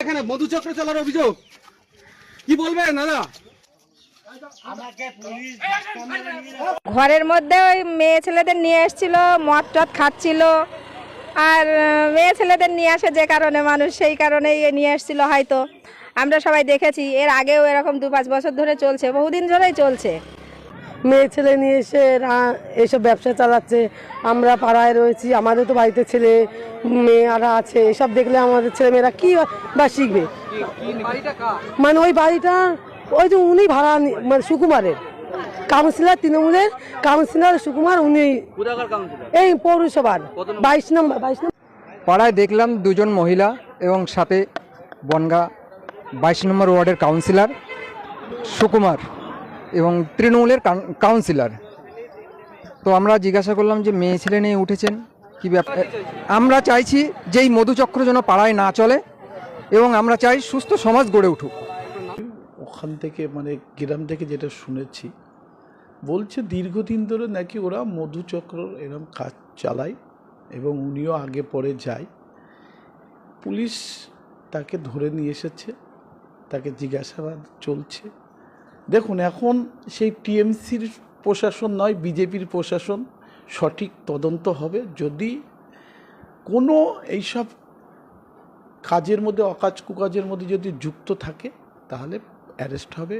এখানে মধুচক্র চলার অভিযোগ কি বলবেন দাদা? ঘরের মধ্যে ওই মেয়ে ছেলেদের নিয়ে এসেছিল, মদ টদ খাচ্ছিল, আর মেয়ে ছেলেদের নিয়ে আসে যে কারণে মানুষ সেই কারণেই নিয়ে এসেছিল হয়তো। আমরা সবাই দেখেছি, এর আগেও এরকম 2-5 বছর ধরে চলছে, বহুদিন ধরেই চলছে। মেয়ে ছেলে নিয়ে এসে এইসব ব্যবসা চালাচ্ছে। আমরা পাড়ায় রয়েছি, আমাদের তো বাড়িতে ছেলে মেয়েরা আছে, এসব দেখলে আমাদের ছেলে মেয়েরা কি বা শিখবে। মানে ওই বাড়িটা ওই যে উনি ভাড়া মানে সুকুমারের কাউন্সিলর, তৃণমূলের কাউন্সিলর সুকুমার, উনি এই পৌরসভার 22 নম্বর পাড়ায় দেখলাম দুজন মহিলা এবং সাথে বনগা 22 নম্বর ওয়ার্ডের কাউন্সিলর সুকুমার এবং তৃণমূলের কাউন্সিলর। তো আমরা জিজ্ঞাসা করলাম যে মেয়ে ছেলে নিয়ে উঠেছেন কি ব্যাপার। আমরা চাইছি যে এই মধুচক্র যেন পাড়ায় না চলে এবং আমরা চাই সুস্থ সমাজ গড়ে উঠুক। ওখান থেকে মানে গ্রাম থেকে যেটা শুনেছি, বলছে দীর্ঘদিন ধরে নাকি ওরা মধুচক্র এরকম কাজ চালায় এবং উনিও আগে পরে যায়। পুলিশ তাকে ধরে নিয়ে এসেছে, তাকে জিজ্ঞাসাবাদ চলছে। দেখুন, এখন সেই টিএমসির প্রশাসন নয়, বিজেপির প্রশাসন সঠিক তদন্ত হবে। যদি কোনো এইসব কাজের মধ্যে, অকাজ কুকাজের মধ্যে যদি যুক্ত থাকে তাহলে অ্যারেস্ট হবে।